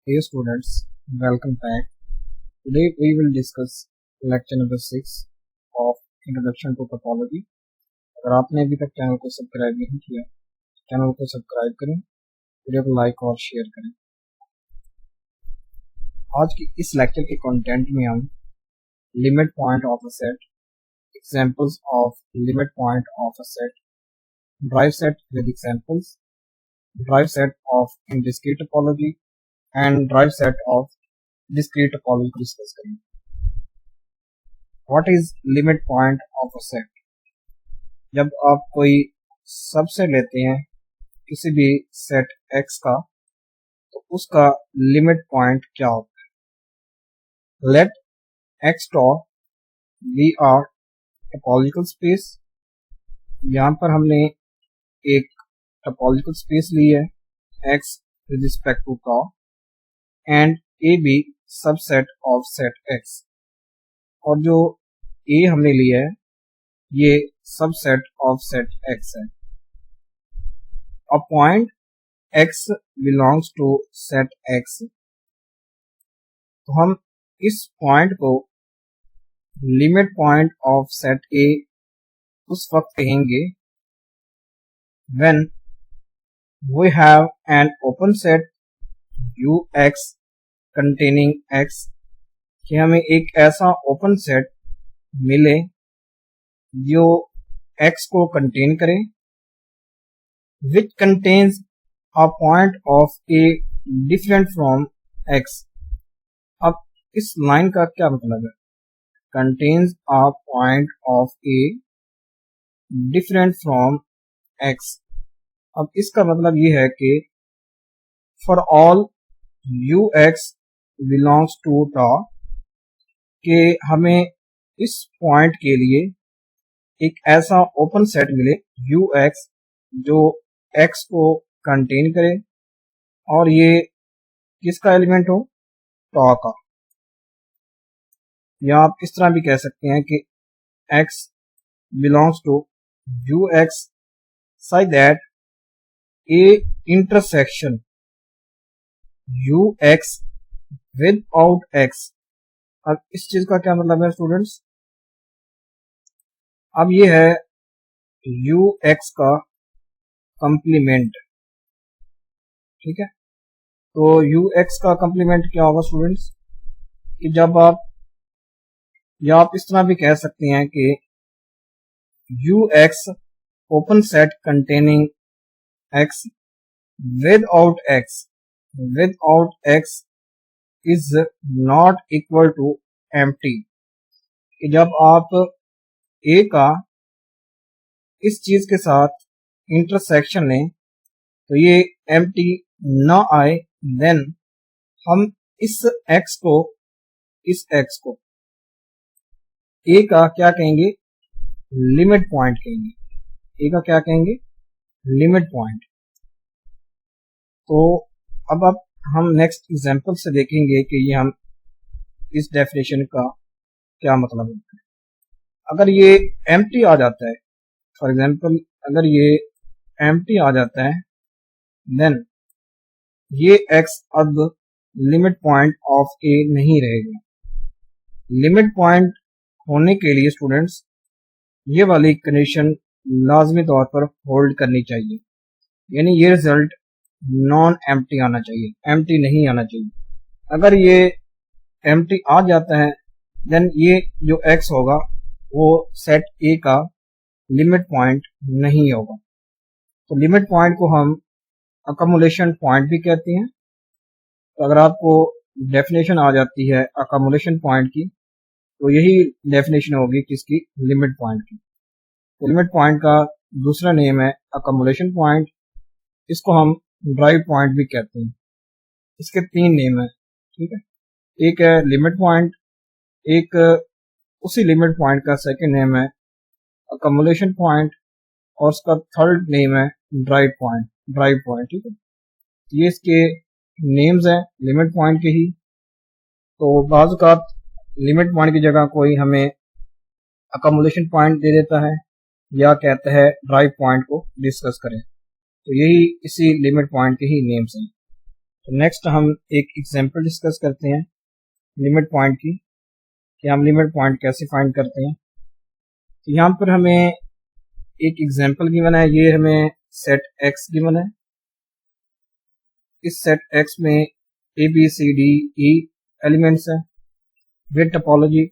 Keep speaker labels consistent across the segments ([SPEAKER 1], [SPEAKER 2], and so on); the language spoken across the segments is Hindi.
[SPEAKER 1] Hey students, welcome back. Today we will discuss lecture number 6 of Introduction to Topology. अगर आपने अभी तक चैनल को सब्सक्राइब नहीं किया, चैनल को सब्सक्राइब करें, वीडियो को लाइक और शेयर करें। आज की इस लेक्चर के कंटेंट में हम limit point of a set, examples of limit point of a set, drive set with examples, drive set of discrete topology and drive set of discrete topology को डिस्कस करेंगे। What is limit point of a set? जब आप कोई सबसेट लेते हैं किसी भी सेट X का, तो उसका लिमिट पॉइंट क्या होता है? Let X top be are topological space. यहाँ पर हमने एक टोपोलॉजिकल स्पेस ली है X with respect to top and A be subset of set X, और जो A हमने लिया है ये सबसेट ऑफ सेट X है। A point X belongs to set X, तो हम इस पॉइंट को limit point of set A उस वक्त कहेंगे when we have an open set UX containing X, कि हमें एक ऐसा ओपन सेट मिले जो X को कंटेन करे, which contains a point of A different from X। अब इस लाइन का क्या मतलब है? contains a point of A different from X। अब इसका मतलब ये है कि for all UX belongs to top, कि हमें इस पॉइंट के लिए एक ऐसा ओपन सेट मिले UX जो X को कंटेन करे और ये किसका एलिमेंट हो? टॉ का। या आप इस तरह भी कह सकते हैं कि X belongs to UX such that A intersection UX without X। अब इस चीज का क्या मतलब है स्टूडेंट्स? अब ये है UX का कंप्लीमेंट, ठीक है। तो UX का कंप्लीमेंट क्या होगा स्टूडेंट्स? कि जब आप, या आप इस तरह भी कह सकते हैं कि UX open set containing X without X is not equal to empty। कि जब आप A का इस चीज के साथ इंटरसेक्शन लें तो ये empty ना आए, देन हम इस X को A का क्या कहेंगे? लिमिट पॉइंट कहेंगे। A का क्या कहेंगे? Limit point. तो अब हम नेक्स्ट एग्जांपल से देखेंगे कि ये हम इस डेफिनेशन का क्या मतलब होता है। अगर ये एम्प्टी आ जाता है, फॉर एग्जांपल अगर ये एम्प्टी आ जाता है, देन ये X अब लिमिट पॉइंट ऑफ A नहीं रहेगा। लिमिट पॉइंट होने के लिए स्टूडेंट्स ये वाली कंडीशन लाजमी तौर पर होल्ड करनी चाहिए, यानी ये रिजल्ट नॉन एम्प्टी आना चाहिए, एम्प्टी नहीं आना चाहिए। अगर ये एम्प्टी आ जाता है देन ये जो X होगा वो सेट A का लिमिट पॉइंट नहीं होगा। तो लिमिट पॉइंट को हम अकोमोडेशन पॉइंट भी कहते हैं। तो अगर आपको डेफिनेशन आ जाती है अकोमोडेशन पॉइंट की, तो यही डेफिनेशन होगी किसकी? लिमिट पॉइंट की। तो लिमिट पॉइंट का दूसरा नेम है अकोमोडेशन पॉइंट, इसको हम ड्राइव पॉइंट भी कहते हैं। इसके तीन नेम है, ठीक है। एक है लिमिट पॉइंट, एक उसी लिमिट पॉइंट का सेकंड नेम है अकोमोडेशन पॉइंट, और उसका थर्ड नेम है ड्राइव पॉइंट, ठीक है। ये इसके नेम्स हैं लिमिट पॉइंट के ही। तो बाज़ औक़ात लिमिट पॉइंट की जगह कोई हमें अकोमोडेशन पॉइंट दे देता है या कहता है ड्राइव पॉइंट को डिस्कस करें, तो यही इसी लिमिट पॉइंट के ही नेम्स हैं। तो नेक्स्ट हम एक एग्जांपल डिस्कस करते हैं लिमिट पॉइंट की, कि हम लिमिट पॉइंट कैसे फाइंड करते हैं। तो यहाँ पर हमें एक एग्जांपल गिवन है, ये हमें सेट एक्स गिवन है। इस सेट एक्स में A B C D E elements हैं विद टोपोलॉजी।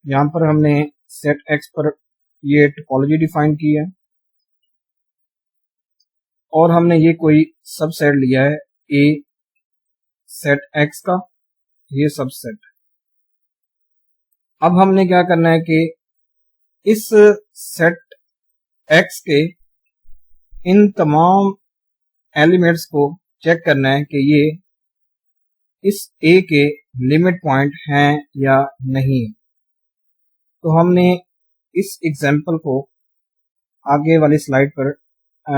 [SPEAKER 1] यहाँ पर हमने सेट एक्स पर ये टोपोलॉजी डिफाइन की है और हमने ये कोई सबसेट लिया है ए सेट एक्स का, ये सबसेट। अब हमने क्या करना है कि इस सेट एक्स के इन तमाम एलिमेंट्स को चेक करना है कि ये इस ए के लिमिट पॉइंट हैं या नहीं। तो हमने इस एग्जांपल को आगे वाली स्लाइड पर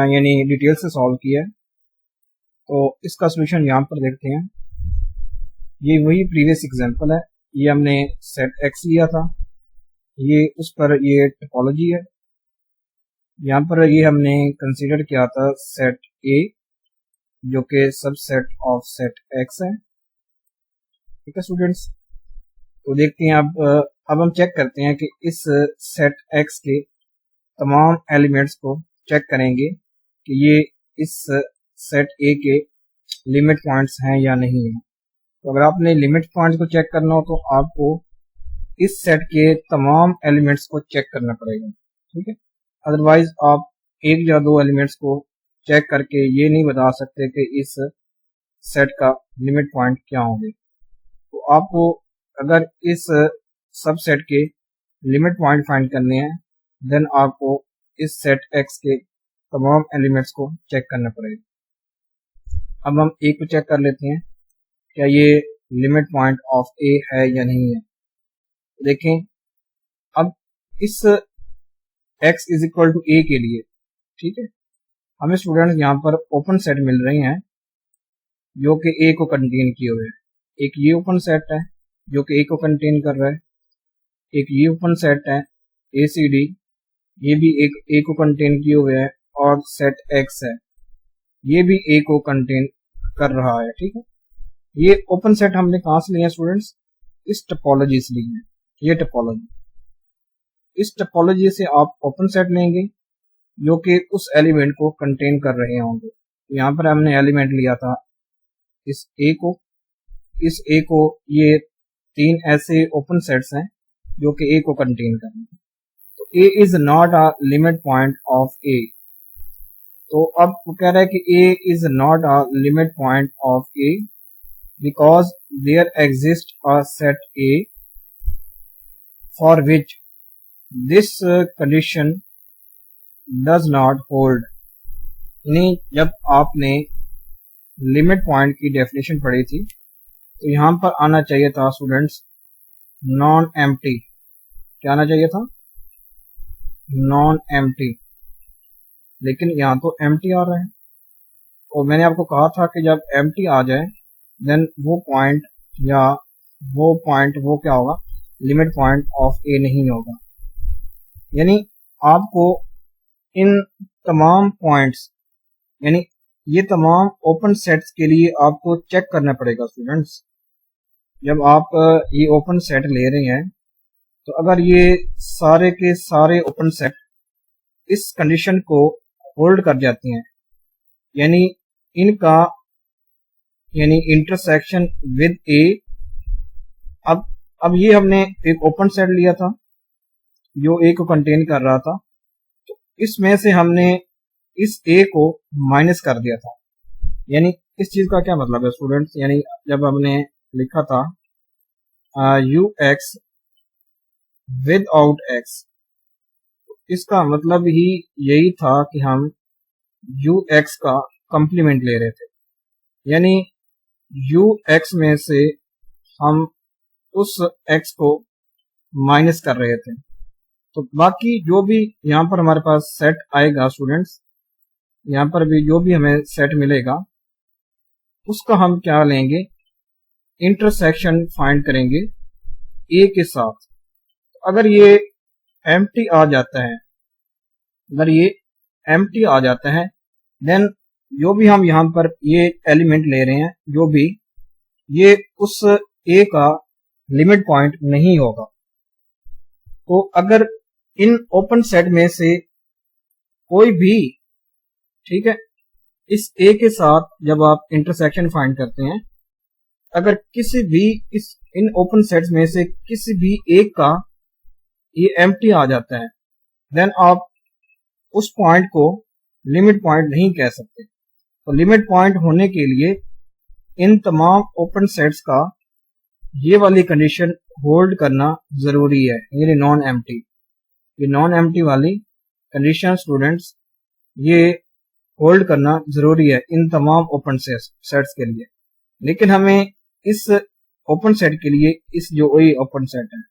[SPEAKER 1] यानी डिटेल से सॉल्व किया है। तो इसका सॉल्यूशन यहाँ पर देखते हैं। ये वही प्रीवियस एग्जांपल है, ये हमने सेट एक्स लिया था, ये उस पर ये टोपोलॉजी है। यहाँ पर ये हमने कंसीडर किया था सेट ए जो कि सबसेट ऑफ सेट एक्स है। ठीक है स्टूडेंट्स, तो देखते हैं अब हम चेक करते हैं कि इस सेट एक्स के तमाम एलिमेंट्स को चेक करेंगे कि ये इस सेट ए के लिमिट पॉइंट्स हैं या नहीं है। तो अगर आपने लिमिट पॉइंट्स को चेक करना हो तो आपको इस सेट के तमाम एलिमेंट्स को चेक करना पड़ेगा। ठीक है, अदरवाइज आप एक या दो एलिमेंट्स को चेक करके ये नहीं बता सकते कि इस सेट का लिमिट पॉइंट क्या होंगे। तो आपको अगर इस सबसेट के लिमिट पॉइंट फाइंड करने हैं देन आपको इस सेट एक्स के तमाम एलिमेंट्स को चेक करना पड़ेगा। अब हम एक को चेक कर लेते हैं, क्या ये लिमिट पॉइंट ऑफ ए है या नहीं है। देखें, अब इस x इज इक्वल टू ए के लिए, ठीक है, हमें स्टूडेंट्स यहाँ पर ओपन सेट मिल रहे हैं जो कि ए को कंटेन किए हुए हैं। एक ये ओपन सेट है जो कि ए को कंटेन कर रहा है, एक ये ओपन सेट है ए सी डी, ये भी एक ए को कंटेन किए हुए है, और सेट एक्स है ये भी ए को कंटेन कर रहा है। ठीक है, ये ओपन सेट हमने कहाँ से लिए स्टूडेंट्स, इस टोपोलॉजी से लिए हैं। ये टोपोलॉजी, इस टोपोलॉजी से आप ओपन सेट लेंगे जो कि उस एलिमेंट को कंटेन कर रहे होंगे। यहाँ पर हमने एलिमेंट लिया था इस ए को, इस ए को, ये तीन ऐसे ओपन सेट्स हैं जो कि ए को कंटेन कर रहे हैं। तो A is not a limit point of A. तो अब वो कह रहा है कि A is not a limit point of A because there exists a set A for which this condition does not hold। यानी जब आपने लिमिट पॉइंट की डेफिनेशन पढ़ी थी तो यहाँ पर आना चाहिए था स्टूडेंट्स नॉन एम्प्टी। क्या आना चाहिए था, नॉन एम्प्टी, लेकिन यहाँ तो एम्प्टी आ रहा है। और मैंने आपको कहा था कि जब एम्प्टी आ जाए देन वो पॉइंट या वो क्या होगा, लिमिट पॉइंट ऑफ ए नहीं होगा। यानी आपको इन तमाम पॉइंट्स, यानी ये तमाम ओपन सेट्स के लिए आपको चेक करना पड़ेगा स्टूडेंट्स। जब आप ये ओपन सेट ले रहे हैं तो अगर ये सारे के सारे ओपन सेट इस कंडीशन को होल्ड कर जाते हैं, यानी इनका यानी इंटरसेक्शन विद ए। अब ये हमने एक ओपन सेट लिया था जो ए को कंटेन कर रहा था, तो इसमें से हमने इस ए को माइनस कर दिया था। यानी इस चीज का क्या मतलब है स्टूडेंट्स, यानी जब हमने लिखा था you x with out x, इसका मतलब ही यही था कि हम यू एक्स का कंप्लीमेंट ले रहे थे। यानी यू एक्स में से हम उस एक्स को माइनस कर रहे थे। तो बाकी जो भी यहाँ पर हमारे पास सेट आएगा स्टूडेंट्स, यहाँ पर भी जो भी हमें सेट मिलेगा उसका हम क्या लेंगे, इंटरसेक्शन फाइंड करेंगे ए के साथ। अगर ये एम्प्टी आ जाता है, अगर ये एम्प्टी आ जाता है देन जो भी हम यहाँ पर ये एलिमेंट ले रहे हैं, जो भी ये उस ए का लिमिट पॉइंट नहीं होगा। तो अगर इन ओपन सेट में से कोई भी, ठीक है, इस ए के साथ जब आप इंटरसेक्शन फाइंड करते हैं, अगर किसी भी इन ओपन सेट्स में से किसी भी एक का ये एम्प्टी आ जाता है, देन आप उस पॉइंट को लिमिट पॉइंट नहीं कह सकते। तो लिमिट पॉइंट होने के लिए इन तमाम ओपन सेट्स का ये वाली कंडीशन होल्ड करना जरूरी है, ये नॉन एम्प्टी। ये नॉन एम्प्टी वाली कंडीशन स्टूडेंट्स ये होल्ड करना जरूरी है इन तमाम ओपन सेट्स के लिए। लेकिन हमें इस ओपन सेट के लिए, इस जो वही ओपन सेट है,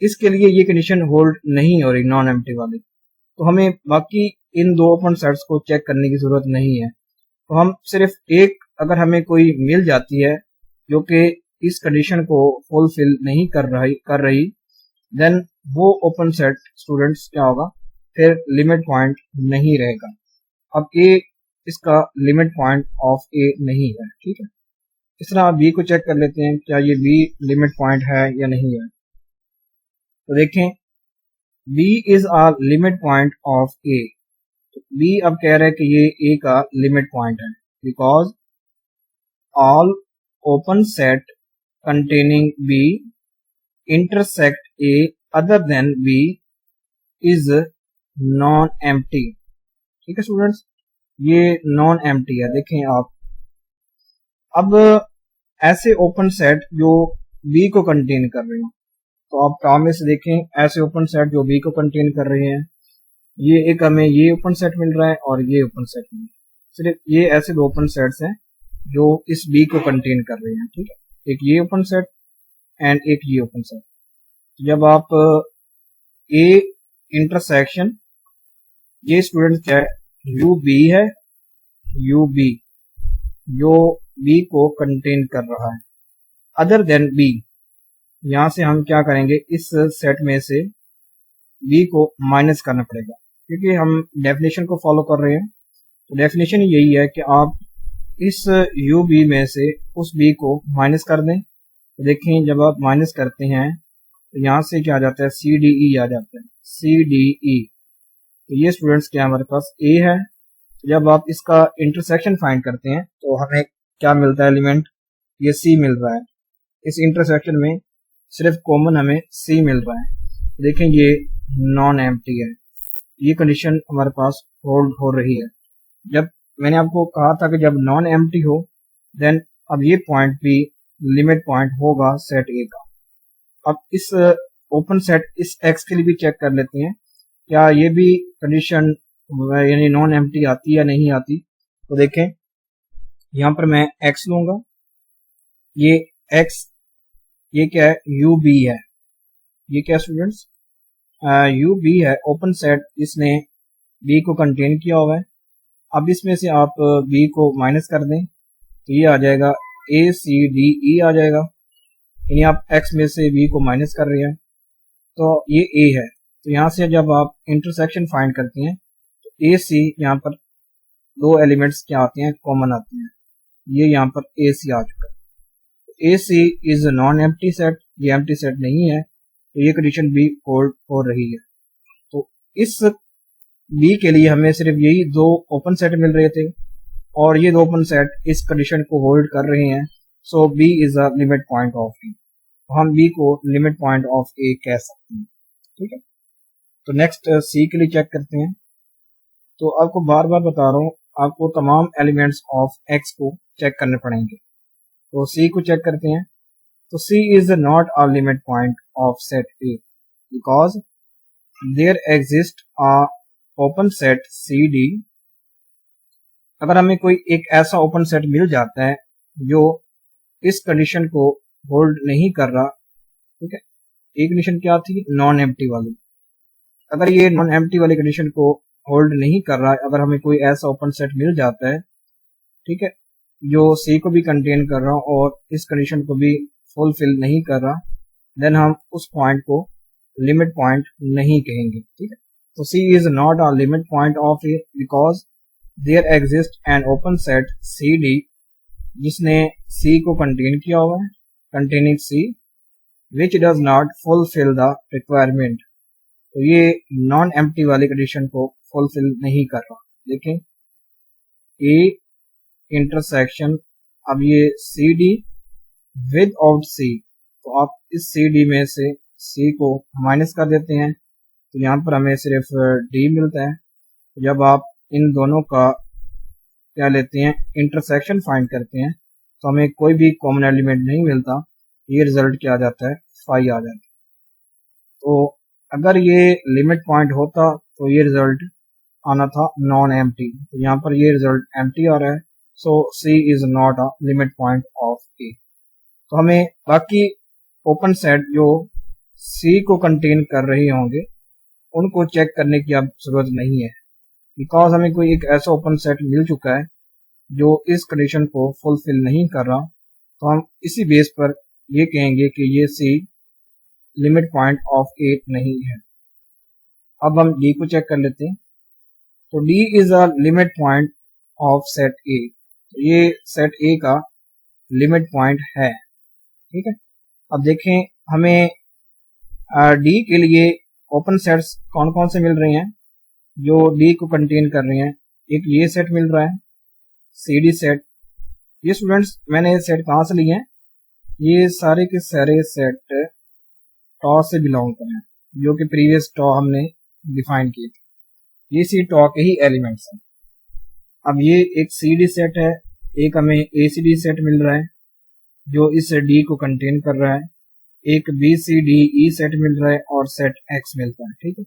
[SPEAKER 1] इसके लिए ये कंडीशन होल्ड नहीं हो रही नॉन एम्प्टी वाली। तो हमें बाकी इन दो ओपन सेट्स को चेक करने की जरूरत नहीं है। तो हम सिर्फ एक, अगर हमें कोई मिल जाती है जो कि इस कंडीशन को फुलफिल नहीं कर रही, देन वो ओपन सेट स्टूडेंट्स क्या होगा, फिर लिमिट पॉइंट नहीं रहेगा। अब ए इसका लिमिट पॉइंट ऑफ ए नहीं है, ठीक है। इस तरह बी को चेक कर लेते हैं, क्या ये बी लिमिट पॉइंट है या नहीं है। तो देखें, B is a limit point of A. B अब कह रहा है कि ये ए का लिमिट पॉइंट है, because all open set containing B intersect A other than B is non-empty। ठीक है स्टूडेंट्स, ये नॉन एम्प्टी है। देखें आप, अब ऐसे ओपन सेट जो B को कंटेन कर रहे हैं, तो आप काम में से देखें, ऐसे ओपन सेट जो B को कंटेन कर रहे हैं, ये एक हमें ये ओपन सेट मिल रहा है और ये ओपन सेट मिल रहा है। सिर्फ ये ऐसे दो ओपन सेट्स हैं जो इस B को कंटेन कर रहे हैं, ठीक है। एक ये ओपन सेट एंड एक ये ओपन सेट। जब आप ए इंटरसेक्शन, ये स्टूडेंट क्या है, यू बी है, यू बी जो बी को कंटेन कर रहा है, अदर देन बी, यहां से हम क्या करेंगे, इस सेट में से बी को माइनस करना पड़ेगा, क्योंकि हम डेफिनेशन को फॉलो कर रहे हैं। तो डेफिनेशन यही है कि आप इस यू बी में से उस बी को माइनस कर दें। तो देखें, जब आप माइनस करते हैं तो यहाँ से क्या आ जाता है, सी डी ई आ जाता है, सी डी ई। तो ये स्टूडेंट्स क्या हमारे पास ए है। तो जब आप इसका इंटरसेक्शन फाइंड करते हैं तो हमें क्या मिलता है, एलिमेंट ये सी मिल रहा है। इस इंटरसेक्शन में सिर्फ कॉमन हमें सी मिल रहा है। तो देखें, ये नॉन एम्प्टी है। ये कंडीशन हमारे पास होल्ड हो रही है। जब मैंने आपको कहा था कि जब नॉन एम्प्टी हो, देन अब ये पॉइंट भी लिमिट पॉइंट होगा सेट ए का। अब इस ओपन सेट इस एक्स के लिए भी चेक कर लेते हैं, क्या ये भी कंडीशन यानी नॉन एम्प्टी आती या नहीं आती। तो देखें, यहाँ पर मैं एक्स लूंगा, ये एक्स, ये क्या है, यू बी है। ये क्या स्टूडेंट्स, यू बी है, ओपन सेट, इसने बी को कंटेन किया हुआ है। अब इसमें से आप बी को माइनस कर दें तो ये आ जाएगा ए सी डी ई आ जाएगा, यानी आप एक्स में से बी को माइनस कर रहे हैं, तो ये ए है। तो यहाँ से जब आप इंटरसेक्शन फाइंड करते हैं तो ए सी, यहाँ पर दो एलिमेंट्स क्या आते हैं, कॉमन आते हैं। ये यहाँ पर ए सी आ चुका है। ए सी इज नॉन एम्प्टी सेट, ये एम्प्टी सेट नहीं है, तो ये कंडीशन भी होल्ड हो रही है। तो इस बी के लिए हमें सिर्फ यही दो ओपन सेट मिल रहे थे और ये दो ओपन सेट इस कंडीशन को होल्ड कर रहे हैं। So B is a limit point of A. हम बी को लिमिट पॉइंट ऑफ ए कह सकते हैं, ठीक है। तो नेक्स्ट सी के लिए चेक करते हैं। तो आपको बार बार बता रहा हूँ, आपको तमाम एलिमेंट्स ऑफ एक्स को चेक करने पड़ेंगे। तो सी को चेक करते हैं। तो C is not a limit point of set A because there exist a open set C D. अगर हमें कोई एक ऐसा ओपन सेट मिल जाता है जो इस कंडीशन को होल्ड नहीं कर रहा, ठीक है। एक कंडीशन क्या थी, नॉन एम्प्टी वाली। अगर ये नॉन एम्प्टी वाली कंडीशन को होल्ड नहीं कर रहा है, अगर हमें कोई ऐसा ओपन सेट मिल जाता है, ठीक है, जो सी को भी कंटेन कर रहा और इस कंडीशन को भी फुलफिल नहीं कर रहा, देन हम उस पॉइंट को लिमिट पॉइंट नहीं कहेंगे, ठीक है। तो C is not a limit point of A because there exist an open set C D, जिसने सी को कंटेन किया हुआ है, containing C, which does not fulfil the requirement. तो ये नॉन एम्प्टी वाली कंडीशन को फुलफिल नहीं कर रहा। देखें ए इंटरसेक्शन, अब ये C D without C, तो आप इस सी डी में से सी को माइनस कर देते हैं, तो यहाँ पर हमें सिर्फ डी मिलता है। जब आप इन दोनों का क्या लेते हैं, इंटरसेक्शन फाइंड करते हैं, तो हमें कोई भी कॉमन एलिमेंट नहीं मिलता, ये रिजल्ट क्या आ जाता है, 5 आ जाता है। तो अगर ये लिमिट पॉइंट होता तो ये रिजल्ट आना था नॉन एम्प्टी, तो यहाँ पर ये रिजल्ट एम्प्टी आ रहा है। So C is not a limit point of A. तो हमें बाकी ओपन सेट जो सी को कंटेन कर रहे होंगे उनको चेक करने की अब जरूरत नहीं है, बिकॉज हमें कोई एक ऐसा ओपन सेट मिल चुका है जो इस कंडीशन को फुलफिल नहीं कर रहा। तो हम इसी बेस पर ये कहेंगे कि ये सी लिमिट पॉइंट ऑफ ए नहीं है। अब हम डी को चेक कर लेते हैं। तो D is a limit point of set ए, ये सेट ए का लिमिट पॉइंट है, ठीक है। अब देखें हमें डी के लिए ओपन सेट्स कौन कौन से मिल रहे हैं जो डी को कंटेन कर रहे हैं। एक ये सेट मिल रहा है सी डी सेट। ये स्टूडेंट्स मैंने ये सेट कहाँ से लिए हैं, ये सारे के सारे सेट टॉ से बिलोंग कर हैं, जो कि प्रीवियस टॉ हमने डिफाइन किए थे। ये सी टॉ के ही एलिमेंट्स हैं। अब ये एक सी डी सेट है, एक हमें ए सी डी सेट मिल रहा है जो इस डी को कंटेन कर रहा है, एक B C D E set मिल रहा है और सेट एक्स मिलता है, ठीक है।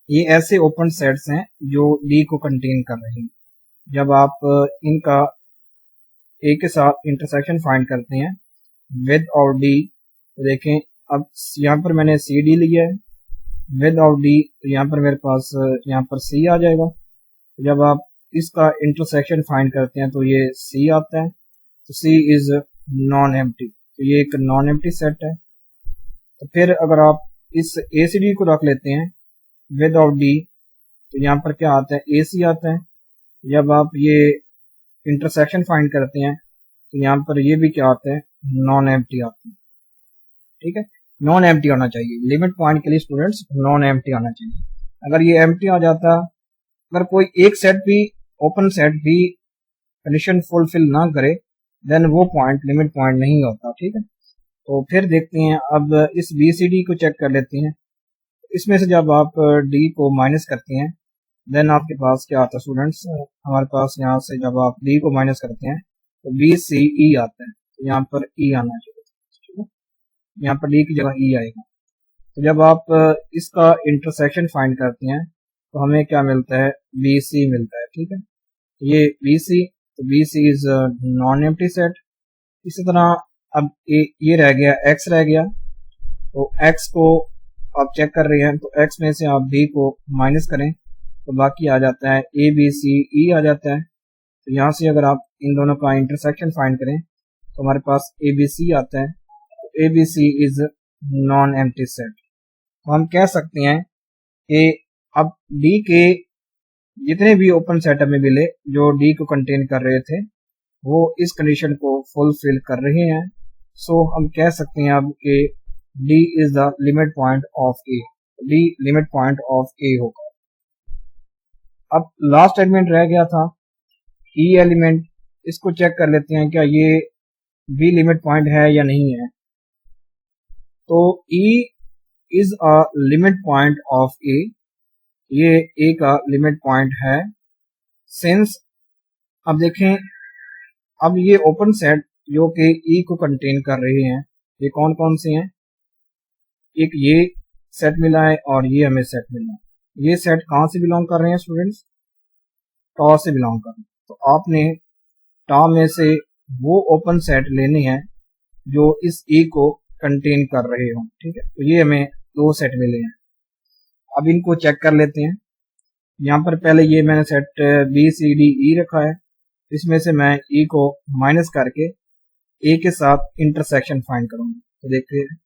[SPEAKER 1] ये ऐसे ओपन सेट्स हैं जो डी को कंटेन कर रहे हैं। जब आप इनका ए के साथ इंटरसेक्शन फाइंड करते हैं विद और डी, तो देखें अब यहाँ पर मैंने सी डी लिया है विद और डी, तो यहाँ पर मेरे पास यहाँ पर सी आ जाएगा। जब आप इसका इंटरसेक्शन फाइंड करते हैं तो ये सी आता है, तो सी इज नॉन एम्प्टी, तो ये एक नॉन एम्प्टी सेट है। तो फिर अगर आप इस ए सी डी को रख लेते हैं विद और डी, तो यहाँ पर क्या आता है, ए सी आता है। जब आप ये इंटरसेक्शन फाइंड करते हैं तो यहाँ पर ये भी क्या आता है, नॉन एम्प्टी आता है, ठीक है। नॉन एम्प्टी होना चाहिए लिमिट पॉइंट के लिए स्टूडेंट्स, नॉन एम्प्टी आना चाहिए। अगर ये एम्प्टी आ जाता, अगर कोई एक सेट भी ओपन सेट भी कंडीशन फुलफिल ना करे, देन वो पॉइंट लिमिट पॉइंट नहीं होता, ठीक है। तो फिर देखते हैं, अब इस बी सी डी को चेक कर लेते हैं। इसमें से जब आप डी को माइनस करते हैं देन आपके पास क्या आता है स्टूडेंट्स, हमारे पास यहाँ से जब आप डी को माइनस करते हैं तो बी सी ई आता है, तो यहाँ पर ई आना चाहिए, ठीक है। यहाँ पर डी की जगह ई आएगा। तो जब आप इसका इंटरसेक्शन फाइंड करते हैं तो हमें क्या मिलता है, बी सी मिलता है, ठीक है। ये बी सी, तो B C is non empty set. इसी तरह अब ये रह गया, एक्स रह गया, तो एक्स को आप चेक कर रहे हैं, तो एक्स में से आप डी को माइनस करें तो बाकी आ जाता है ए बी सी ई आ जाता है। तो यहाँ से अगर आप इन दोनों का इंटरसेक्शन फाइंड करें तो हमारे पास ए बी सी आता है, तो A B C is non empty set. तो हम कह सकते हैं कि अब डी के जितने भी ओपन सेट हमें मिले जो डी को कंटेन कर रहे थे वो इस कंडीशन को फुलफिल कर रहे हैं। सो हम कह सकते हैं अब कि D is the limit point of A, D limit point of A होगा। अब लास्ट एलिमेंट रह गया था ई एलिमेंट, इसको चेक कर लेते हैं क्या ये बी लिमिट पॉइंट है या नहीं है। तो E is a limit point of A, ये ए का लिमिट पॉइंट है। सिंस अब देखें, अब ये ओपन सेट जो कि ई को कंटेन कर रहे हैं ये कौन कौन से हैं, एक ये सेट मिला है और ये हमें सेट मिला है। ये सेट कहाँ से बिलोंग कर रहे हैं स्टूडेंट्स, टॉ से बिलोंग कर रहे हैं। तो आपने टॉ में से वो ओपन सेट लेने हैं जो इस ई को कंटेन कर रहे हो, ठीक है। तो ये हमें 2 सेट मिले हैं। अब इनको चेक कर लेते हैं। यहाँ पर पहले ये मैंने set B C D E रखा है, इसमें से मैं ई को माइनस करके ए के साथ इंटरसेक्शन फाइंड करूंगा। तो देखते हैं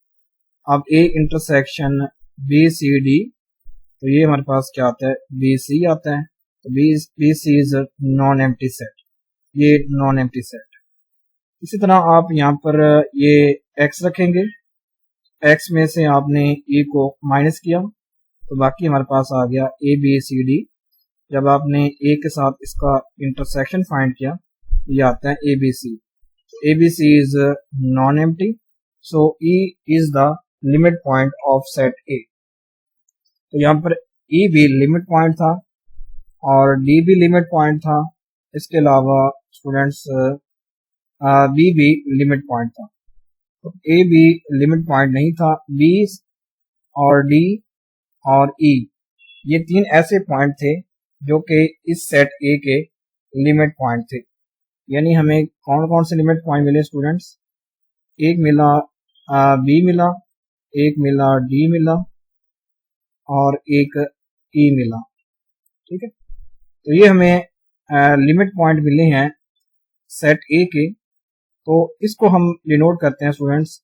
[SPEAKER 1] अब A intersection B C D, तो ये हमारे पास क्या आता है, बी सी आता है। तो B C is non empty set, ये नॉन एम्प्टी सेट। इसी तरह आप यहाँ पर ये x रखेंगे, x में से आपने e को माइनस किया तो बाकी हमारे पास आ गया ए बी सी डी। जब आपने a के साथ इसका इंटरसेक्शन फाइंड किया ये आता है A B C. A B C is non empty, so e is the limit point of set A. तो यहाँ पर e भी लिमिट पॉइंट था और d भी लिमिट पॉइंट था। इसके अलावा स्टूडेंट्स b भी लिमिट पॉइंट था। तो a भी लिमिट पॉइंट नहीं था, b और d और e ये तीन ऐसे पॉइंट थे जो कि इस सेट a के लिमिट पॉइंट थे। यानी हमें कौन कौन से लिमिट पॉइंट मिले स्टूडेंट्स? एक मिला b मिला, एक मिला d मिला और एक e मिला। ठीक है, तो ये हमें लिमिट पॉइंट मिले हैं सेट ए के। तो इसको हम डिनोट करते हैं स्टूडेंट्स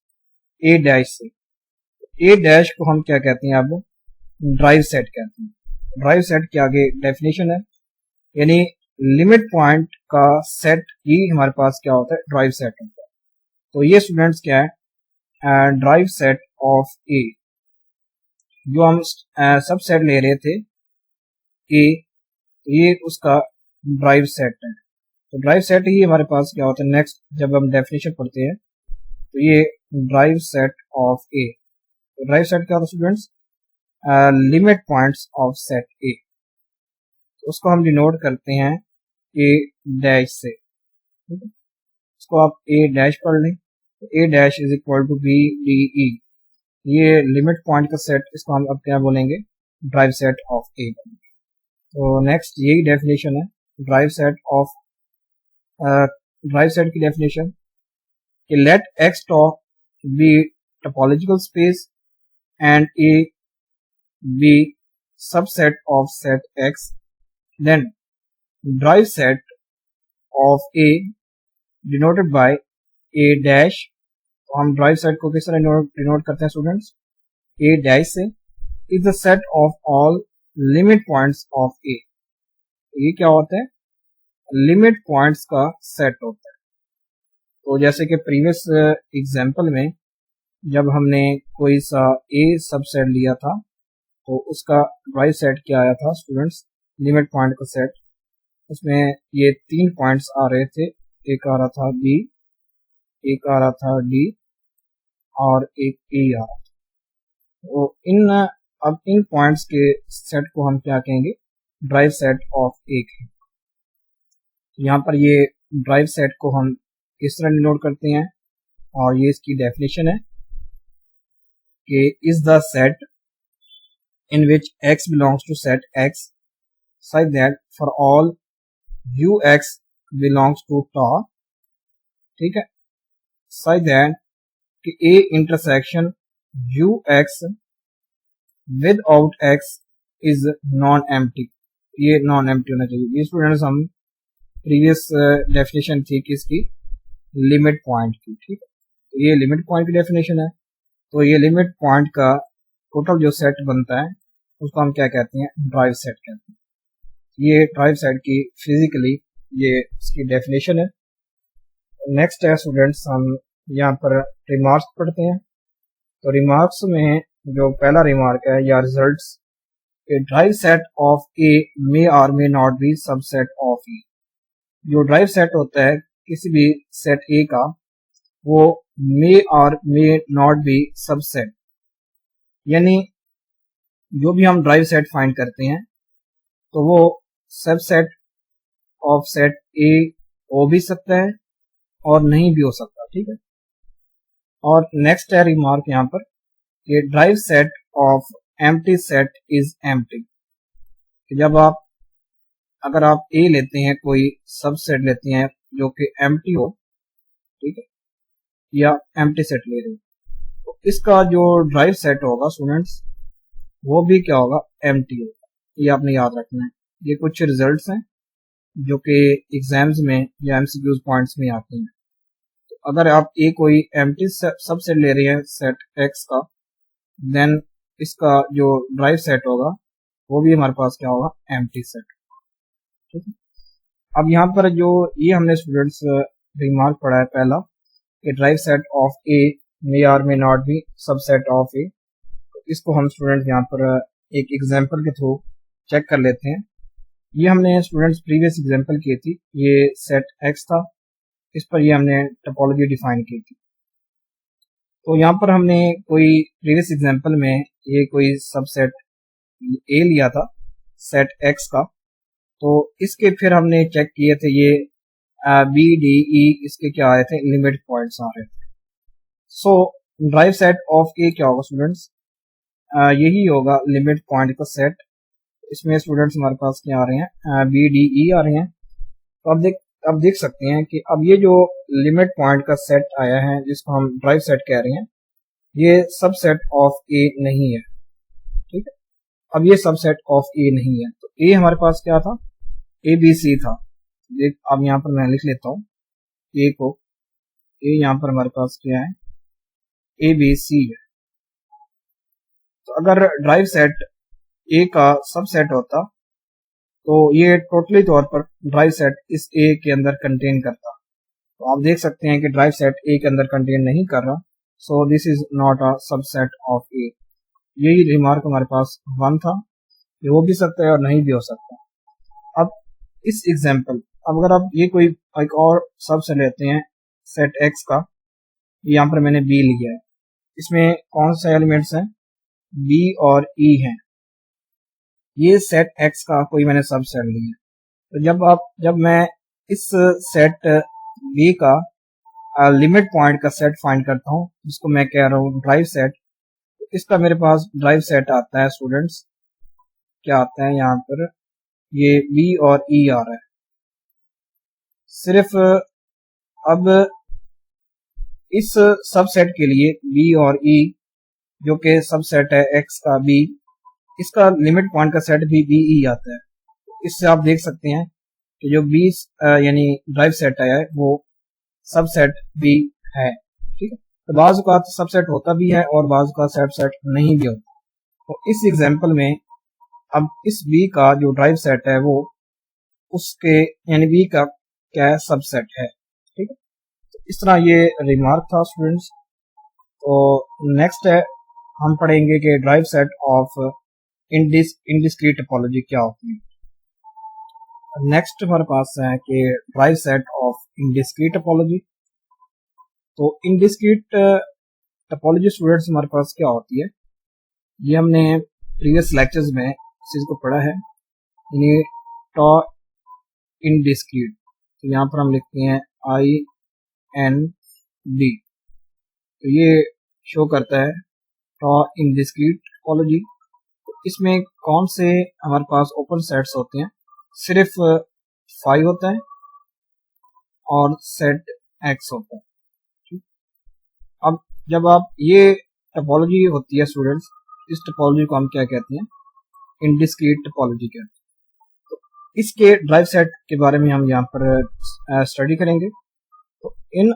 [SPEAKER 1] ए डैश से। ए डैश को हम क्या कहते हैं? अब ड्राइव सेट कहते हैं। ड्राइव सेट के आगे डेफिनेशन है, यानी लिमिट पॉइंट का सेट ही हमारे पास क्या होता है? ड्राइव सेट होता है। तो ये स्टूडेंट्स क्या है? Derived set of A. जो हम सब सेट ले रहे थे ए, ये उसका ड्राइव सेट है। तो ड्राइव सेट ही हमारे पास क्या होता है? नेक्स्ट जब हम डेफिनेशन पढ़ते हैं तो ये ड्राइव सेट ऑफ ए। तो ड्राइव सेट क्या होता है students? Limit points of set ए। उसको हम डिनोट करते हैं ए डैश से। इसको आप ए डैश पढ़ लें, तो A dash is equal to B D E. ये लिमिट पॉइंट का सेट, इसको हम अब क्या बोलेंगे? Derived set of A. तो नेक्स्ट यही डेफिनेशन है derived set of derived set की डेफिनेशन कि let X top be topological space and A be subset of set X, then derived set of A denoted by A dash. तो हम ड्राइव सेट को किस तरह डिनोट करते हैं स्टूडेंट्स? ए डैश से is the set of all limit points of A. ये क्या होता है? लिमिट पॉइंट्स का सेट होता है। तो जैसे कि प्रीवियस एग्जांपल में जब हमने कोई सा ए सबसेट लिया था तो उसका ड्राइव सेट क्या आया था स्टूडेंट्स? लिमिट पॉइंट का सेट। उसमें ये तीन पॉइंट्स आ रहे थे, एक आ रहा था बी, एक आ रहा था डी और एक ए आ रहा था। तो अब इन पॉइंट्स के सेट को हम क्या कहेंगे? ड्राइव सेट ऑफ ए। यहाँ पर ये ड्राइव सेट को हम इस तरह डिनोट करते हैं और ये इसकी डेफिनेशन है कि is the set in which x belongs to set x such that for all ux belongs to tau, ठीक है, such that कि a intersection ux without x is non empty। ये नॉन एम्प्टी होना चाहिए। ये स्टूडेंट्स हम प्रीवियस डेफिनेशन थी किसकी? लिमिट पॉइंट की। ठीक है, तो ये लिमिट पॉइंट की डेफिनेशन है। तो ये लिमिट पॉइंट का टोटल जो सेट बनता है उसको हम क्या कहते हैं? ड्राइव सेट कहते हैं। ये ड्राइव सेट की फिजिकली ये इसकी डेफिनेशन है। नेक्स्ट है स्टूडेंट्स, हम यहाँ पर रिमार्क्स पढ़ते हैं। तो रिमार्क्स में जो पहला रिमार्क है या results, derived set of A may और may not be subset of A. जो ड्राइव सेट होता है किसी भी सेट ए का वो मे और मे नॉट बी सबसेट, यानी जो भी हम ड्राइव सेट फाइंड करते हैं तो वो सबसेट ऑफ सेट ए हो भी सकता है और नहीं भी हो सकता। ठीक है, और नेक्स्ट है रिमार्क यहाँ पर कि derived set of empty set is empty. जब अगर आप ए लेते हैं, कोई सबसेट लेते हैं जो कि एम्प्टी हो, ठीक है, या एम्प्टी सेट ले रहे हो, तो इसका जो ड्राइव सेट होगा स्टूडेंट्स वो भी क्या होगा? एम्प्टी होगा। ये आपने याद रखना है। ये कुछ रिजल्ट्स हैं जो कि एग्जाम्स में या एमसीक्यूज पॉइंट्स में आते हैं। तो अगर आप कोई एम्प्टी सबसेट ले रहे हैं सेट एक्स का, देन इसका जो ड्राइव सेट होगा वो भी हमारे पास क्या होगा? Empty set. ठीक है। अब यहाँ पर जो ये हमने स्टूडेंट्स रिमार्क पढ़ा है पहला कि derived set of A may or may not be subset of A, तो इसको हम स्टूडेंट्स यहाँ पर एक एग्जांपल के थ्रू चेक कर लेते हैं। ये हमने स्टूडेंट्स प्रीवियस एग्जांपल की थी, ये सेट एक्स था, इस पर ये हमने टोपोलॉजी डिफाइन की थी। तो यहाँ पर हमने कोई प्रीवियस एग्जांपल में ये कोई सबसेट ए लिया था सेट एक्स का, तो इसके फिर हमने चेक किए थे ये बी डी ई, इसके क्या आए थे, लिमिट पॉइंट्स आ रहे थे। सो ड्राइव सेट ऑफ ए क्या होगा स्टूडेंट्स, यही होगा लिमिट पॉइंट का सेट। इसमें स्टूडेंट्स हमारे पास क्या आ रहे हैं, बी डी ई आ रहे हैं। तो अब देख सकते हैं कि अब ये जो लिमिट पॉइंट का सेट आया है जिसको हम ड्राइव सेट कह रहे हैं, ये सबसेट ऑफ ए नहीं है। ठीक है, अब ये सबसेट ऑफ ए नहीं है, तो ए हमारे पास क्या था, ए बी सी था। देख अब यहाँ पर मैं लिख लेता हूँ ए को, ए यहाँ पर हमारे पास क्या है, ए बी सी है। तो अगर ड्राइव सेट ए का सबसेट होता तो ये टोटली तौर पर ड्राइव सेट इस ए के अंदर कंटेन करता। तो आप देख सकते हैं कि ड्राइव सेट ए के अंदर कंटेन नहीं कर रहा, so this is not a subset of A. यही रिमार्क हमारे पास 1 था, ये हो भी सकता है और नहीं भी हो सकता। अब इस एग्जांपल, अब अगर आप ये कोई एक और सबसेट लेते हैं सेट एक्स का, यहाँ पर मैंने बी लिया है, इसमें कौन से एलिमेंट्स हैं, बी और ई हैं। ये सेट एक्स का कोई मैंने सबसेट लिया, तो जब मैं इस सेट बी का लिमिट पॉइंट का सेट फाइंड करता हूँ, जिसको मैं कह रहा हूँ ड्राइव सेट, तो इसका मेरे पास ड्राइव सेट आता है स्टूडेंट्स, क्या आता है यहाँ पर, ये बी और ई आ रहा है। सिर्फ अब इस सबसेट के लिए बी और ई, जो कि सबसेट है एक्स का बी, इसका लिमिट पॉइंट का सेट भी बी ई आता है। इससे आप देख सकते हैं कि जो बी यानी ड्राइव सेट आया है वो सबसेट बी है। ठीक है, तो बाज़ का सबसेट होता भी है और बाज़ का सबसेट नहीं भी होता। तो इस एग्जांपल में अब इस बी का जो ड्राइव सेट है वो उसके यानी बी का क्या है, सबसेट है। ठीक है, तो इस तरह ये रिमार्क था स्टूडेंट्स। तो नेक्स्ट है हम पढ़ेंगे कि derived set of indiscrete topology क्या होती है। नेक्स्ट हमारे पास है कि derived set of indiscrete topology. तो इनडिस्क्रीट टोपोलॉजी स्टूडेंट्स हमारे पास क्या होती है, ये हमने प्रीवियस लेक्चर्स में इस चीज को पढ़ा है, यानी टॉ इनडिस्क्रीट। तो यहाँ पर हम लिखते हैं आई एन डी, तो ये शो करता है टॉ इनडिस्क्रीट टोपोलॉजी। तो इसमें कौन से हमारे पास ओपन सेट्स होते हैं, सिर्फ 5 होता है और सेट एक्स होता है। अब जब आप ये टोपोलॉजी होती है स्टूडेंट्स, इस टोपोलॉजी को हम क्या कहते हैं, इनडिस्क्रीट टोपोलॉजी कहते हैं। तो इसके ड्राइव सेट के बारे में हम यहाँ पर स्टडी करेंगे। तो in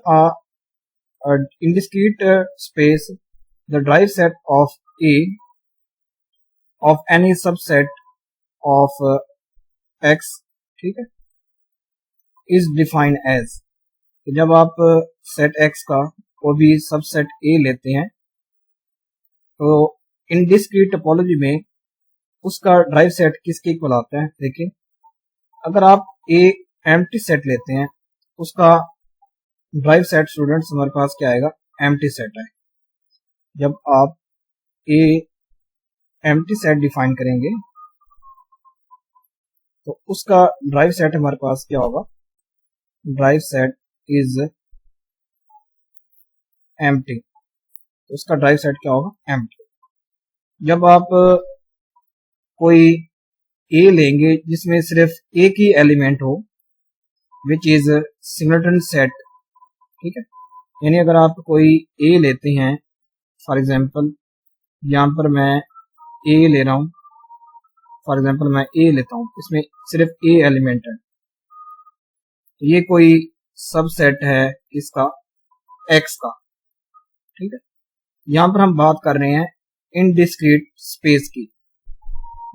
[SPEAKER 1] indiscrete space the derived set of A of any subset of X, ठीक है, इज डिफाइंड एज। जब आप सेट एक्स का कोई भी सबसेट ए लेते हैं तो इनडिस्क्रीट टोपोलॉजी में उसका ड्राइव सेट किसके इक्वल आता है। देखिए, अगर आप ए एम्प्टी सेट लेते हैं, उसका ड्राइव सेट स्टूडेंट्स हमारे पास क्या आएगा, एम्प्टी सेट है। जब आप ए एम्प्टी सेट डिफाइन करेंगे तो उसका ड्राइव सेट हमारे पास क्या होगा, ड्राइव सेट इज एम्प्टी, तो उसका ड्राइव सेट क्या होगा, एम्प्टी। जब आप कोई ए लेंगे जिसमें सिर्फ एक ही एलिमेंट हो, विच इज सिंगलटन सेट, ठीक है, यानी अगर आप कोई ए लेते हैं, फॉर एग्जांपल यहाँ पर मैं ए ले रहा हूं, फॉर एग्जांपल मैं ए लेता हूं, इसमें सिर्फ ए एलिमेंट है, तो ये कोई सबसेट है इसका एक्स का। ठीक है, यहाँ पर हम बात कर रहे हैं इनडिस्क्रीट स्पेस की,